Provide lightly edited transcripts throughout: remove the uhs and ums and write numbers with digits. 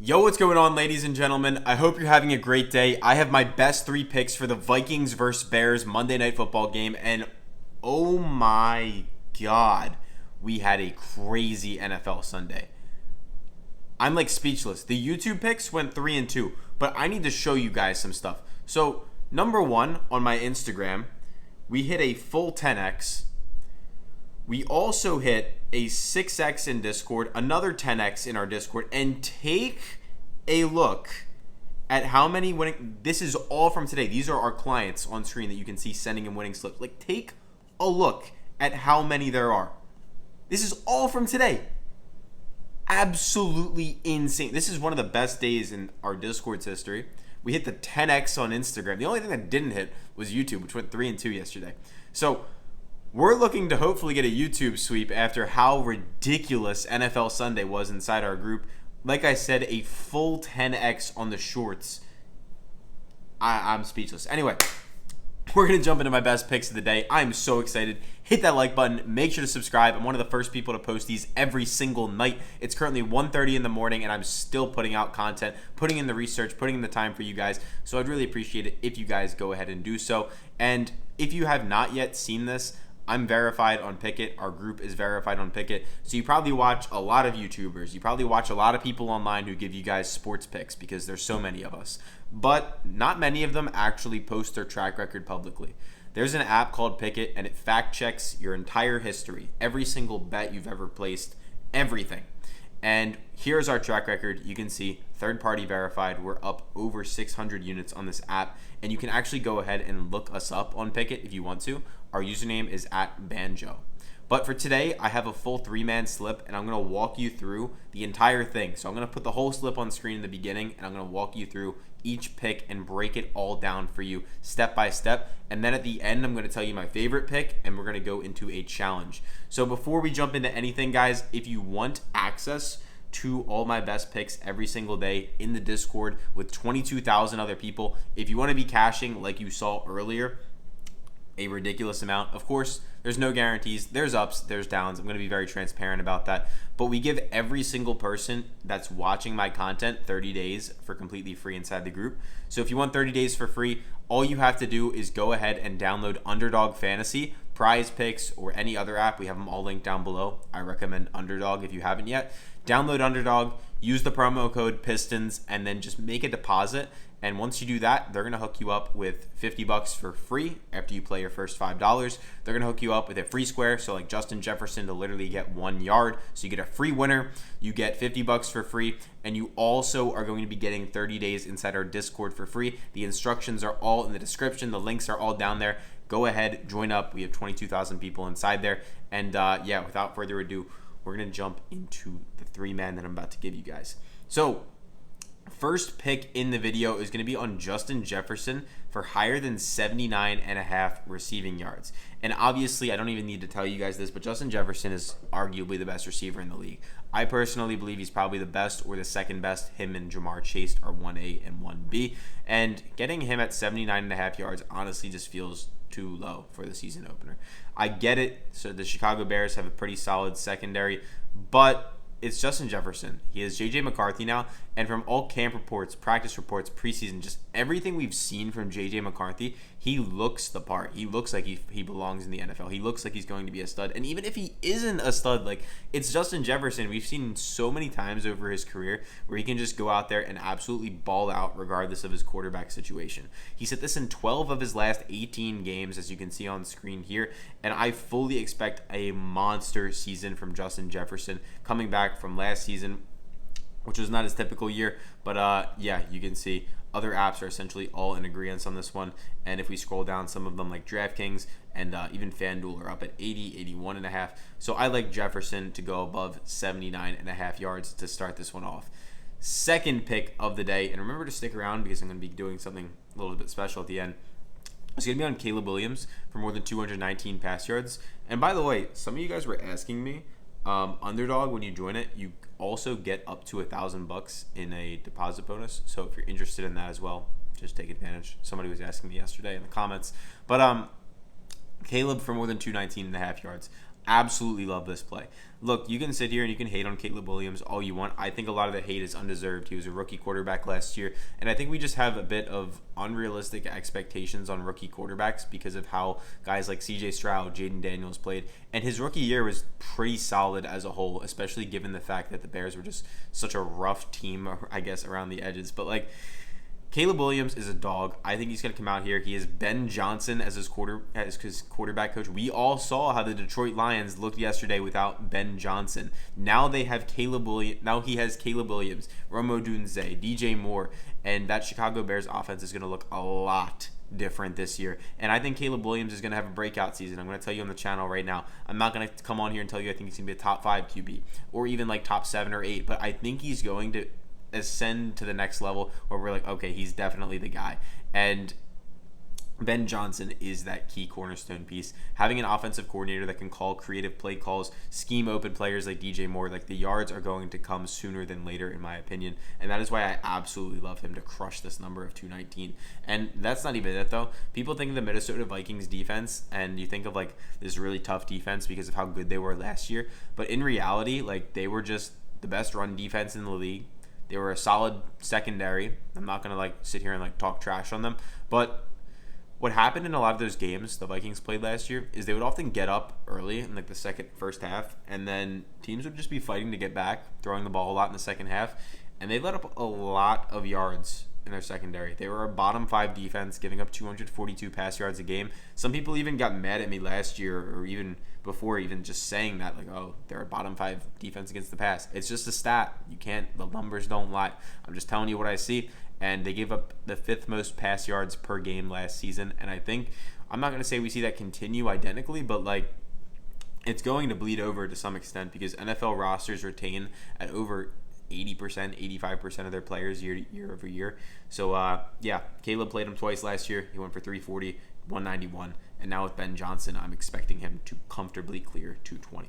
Yo, what's going on, ladies and gentlemen? I hope you're having a great day. I have my best 3 picks for the Vikings versus Bears Monday Night Football game, and oh my god, we had a crazy NFL Sunday. I'm like speechless. The YouTube picks went 3 and 2, but I need to show you guys some stuff. So, number one on my Instagram, we hit a full 10x. We also hit a 6x in Discord, another 10x in our Discord, and take a look at how many winning. This is all from today. These are our clients on screen that you can see sending in winning slips. Like, take a look at how many there are. This is all from today. Absolutely insane. This is one of the best days in our Discord's history. We hit the 10x on Instagram. The only thing that didn't hit was YouTube, which went 3 and 2 yesterday. So, we're looking to hopefully get a YouTube sweep after how ridiculous NFL Sunday was inside our group. Like I said, a full 10x on the shorts. I'm speechless. Anyway, we're going to jump into my best picks of the day. I'm so excited. Hit that like button. Make sure to subscribe. I'm one of the first people to post these every single night. It's currently 1:30 in the morning, and I'm still putting out content, putting in the research, putting in the time for you guys. So I'd really appreciate it if you guys go ahead and do so. And if you have not yet seen this, I'm verified on Pikkit. Our group is verified on Pikkit. So you probably watch a lot of YouTubers. You probably watch a lot of people online who give you guys sports picks because there's so many of us. But not many of them actually post their track record publicly. There's an app called Pikkit, and it fact checks your entire history, every single bet you've ever placed, everything. And here's our track record. You can see third-party verified. We're up over 600 units on this app, and you can actually go ahead and look us up on Pikkit if you want to. Our username is @Banjo. But for today, I have a full 3-man slip, and I'm going to walk you through the entire thing. So I'm going to put the whole slip on screen in the beginning, and I'm going to walk you through each pick and break it all down for you step by step. And then at the end, I'm going to tell you my favorite pick, and we're going to go into a challenge. So before we jump into anything, guys, if you want access to all my best picks every single day in the Discord with 22,000 other people, if you want to be cashing like you saw earlier, a ridiculous amount. Of course, there's no guarantees. There's ups, there's downs. I'm going to be very transparent about that. But we give every single person that's watching my content 30 days for completely free inside the group. So if you want 30 days for free, all you have to do is go ahead and download Underdog Fantasy, PrizePicks, or any other app. We have them all linked down below. I recommend Underdog if you haven't yet. Download Underdog, use the promo code PISTONS, and then just make a deposit. And once you do that, they're going to hook you up with $50 for free after you play your first $5. They're going to hook you up with a free square, so like Justin Jefferson to literally get 1 yard. So you get a free winner, you get $50 for free, and you also are going to be getting 30 days inside our Discord for free. The instructions are all in the description. The links are all down there. Go ahead, join up. We have 22,000 people inside there. And yeah, without further ado, we're going to jump into the 3-man that I'm about to give you guys. So, first pick in the video is going to be on Justin Jefferson for higher than 79.5 receiving yards. And obviously, I don't even need to tell you guys this, but Justin Jefferson is arguably the best receiver in the league. I personally believe he's probably the best or the second best. Him and Jamar Chase are 1A and 1B. And getting him at 79.5 yards honestly just feels too low for the season opener. I get it. So the Chicago Bears have a pretty solid secondary, but it's Justin Jefferson. He has J.J. McCarthy now, and from all camp reports, practice reports, preseason, just everything we've seen from J.J. McCarthy, he looks the part. He looks like he belongs in the NFL. He looks like he's going to be a stud. And even if he isn't a stud, like, it's Justin Jefferson. We've seen so many times over his career where he can just go out there and absolutely ball out regardless of his quarterback situation. He said this in 12 of his last 18 games, as you can see on screen here, and I fully expect a monster season from Justin Jefferson coming back from last season, which was not his typical year. But yeah, you can see other apps are essentially all in agreement on this one. And if we scroll down, some of them like Draftkings and even Fanduel are up at 80, 81.5. So I like Jefferson to go above 79.5 yards to start this one off. Second pick of the day, and remember to stick around because I'm going to be doing something a little bit special at the end. It's going to be on Caleb Williams for more than 219 pass yards. And by the way, some of you guys were asking me, Underdog, when you join it, you also get up to $1,000 in a deposit bonus. So if you're interested in that as well, just take advantage. Somebody was asking me yesterday in the comments. But Caleb for more than 219.5 yards. absolutely love this play. Look, you can sit here and you can hate on Caleb Williams all you want. I think a lot of the hate is undeserved. He was a rookie quarterback last year, and I think we just have a bit of unrealistic expectations on rookie quarterbacks because of how guys like CJ Stroud, Jaden Daniels played, and his rookie year was pretty solid as a whole, especially given the fact that the Bears were just such a rough team, I guess, around the edges. But like, Caleb Williams is a dog. I think he's going to come out here. He has Ben Johnson as his quarterback coach. We all saw how the Detroit Lions looked yesterday without Ben Johnson. Now they have Caleb Williams. Now he has Caleb Williams, Romo Dunze, DJ Moore, and that Chicago Bears offense is going to look a lot different this year. And I think Caleb Williams is going to have a breakout season. I'm going to tell you on the channel right now. I'm not going to come on here and tell you I think he's going to be a top 5 QB or even like top 7 or 8, but I think he's going to ascend to the next level where we're like, okay, he's definitely the guy. And Ben Johnson is that key cornerstone piece. Having an offensive coordinator that can call creative play calls, scheme open players like DJ Moore, like the yards are going to come sooner than later, in my opinion. And that is why I absolutely love him to crush this number of 219. And that's not even it, though. People think of the Minnesota Vikings defense, and you think of like this really tough defense because of how good they were last year. But in reality, like, they were just the best run defense in the league. They were a solid secondary. I'm not going to like sit here and like talk trash on them. But what happened in a lot of those games the Vikings played last year is they would often get up early in like the first half, and then teams would just be fighting to get back, throwing the ball a lot in the second half, and they let up a lot of yards in their secondary. They were a bottom 5 defense, giving up 242 pass yards a game. Some people even got mad at me last year, or even before, even just saying that, like, oh, they're a bottom 5 defense against the pass. It's just a stat. The numbers don't lie. I'm just telling you what I see. And they gave up the 5th most pass yards per game last season. And I think, I'm not going to say we see that continue identically, but like, it's going to bleed over to some extent because NFL rosters retain at over 80%, 85% of their players year over year. So, yeah, Caleb played him twice last year. He went for 340, 191. And now with Ben Johnson, I'm expecting him to comfortably clear 220.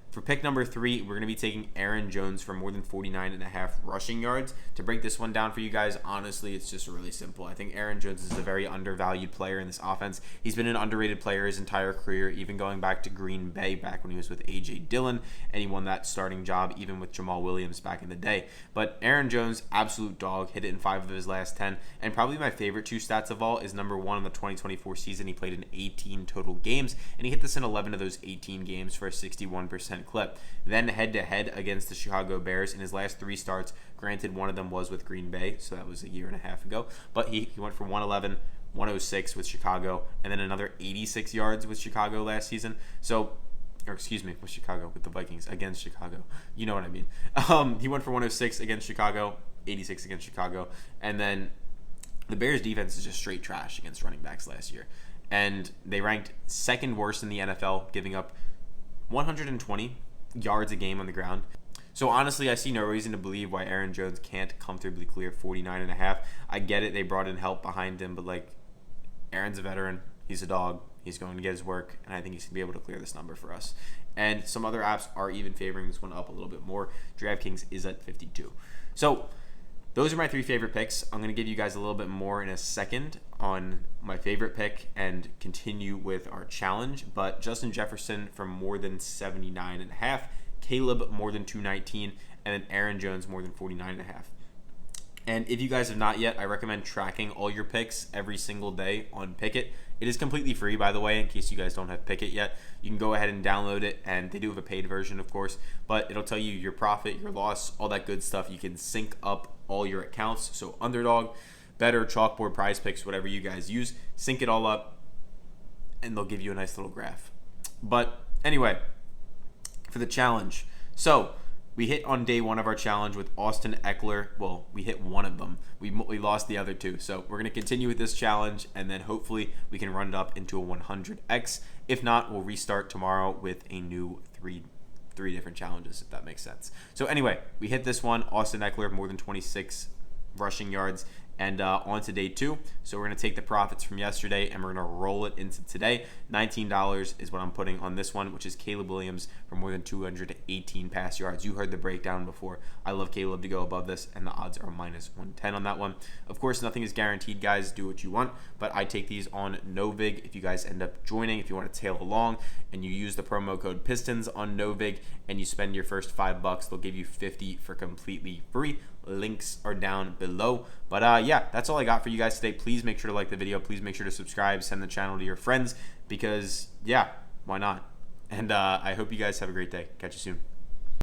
For pick number 3, we're going to be taking Aaron Jones for more than 49.5 rushing yards. To break this one down for you guys, honestly, it's just really simple. I think Aaron Jones is a very undervalued player in this offense. He's been an underrated player his entire career, even going back to Green Bay back when he was with A.J. Dillon, and he won that starting job even with Jamal Williams back in the day. But Aaron Jones, absolute dog, hit it in 5 of his last 10, and probably my favorite 2 stats of all is number 1 in the 2024 season. He played in 18 total games, and he hit this in 11 of those 18 games for a 61% clip. Then head-to-head against the Chicago Bears in his last 3 starts. Granted, one of them was with Green Bay, so that was a year and a half ago. But he went for 111, 106 with Chicago, and then another 86 yards with Chicago last season. With Chicago, with the Vikings, against Chicago. You know what I mean. He went for 106 against Chicago, 86 against Chicago, and then the Bears' defense is just straight trash against running backs last year. And they ranked 2nd worst in the NFL, giving up 120 yards a game on the ground. So honestly, I see no reason to believe why Aaron Jones can't comfortably clear 49.5. I get it, they brought in help behind him, but like, Aaron's a veteran, he's a dog, he's going to get his work, and I think he's going to be able to clear this number for us. And some other apps are even favoring this one up a little bit more. Draftkings is at 52. So those are my 3 favorite picks. I'm going to give you guys a little bit more in a second on my favorite pick and continue with our challenge. But Justin Jefferson for more than 79.5, Caleb more than 219, and then Aaron Jones more than 49.5. And if you guys have not yet, I recommend tracking all your picks every single day on Pikkit. It is completely free, by the way, in case you guys don't have Pikkit yet. You can go ahead and download it, and they do have a paid version, of course, but it'll tell you your profit, your loss, all that good stuff. You can sync up all your accounts. So Underdog, Better, Chalkboard, PrizePicks, whatever you guys use, sync it all up, and they'll give you a nice little graph. But anyway, for the challenge. So we hit on day 1 of our challenge with Austin Eckler. Well, we hit one of them. We lost the other 2. So we're going to continue with this challenge, and then hopefully we can run it up into a 100x. If not, we'll restart tomorrow with a new 3 different challenges, if that makes sense. So anyway, we hit this one. Austin Eckler, more than 26 rushing yards. and on to day 2. So we're going to take the profits from yesterday and we're going to roll it into today. $19 is what I'm putting on this one, which is Caleb Williams for more than 218 pass yards. You heard the breakdown before. I love Caleb to go above this, and the odds are minus 110 on that one. Of course, nothing is guaranteed, guys. Do what you want, but I take these on Novig. If you guys end up joining, if you want to tail along and you use the promo code PISTONS on Novig and you spend your first $5, they'll give you 50 for completely free. Links are down below. But yeah, that's all I got for you guys today. Please make sure to like the video. Please make sure to subscribe. Send the channel to your friends because, yeah, why not? And I hope you guys have a great day. Catch you soon.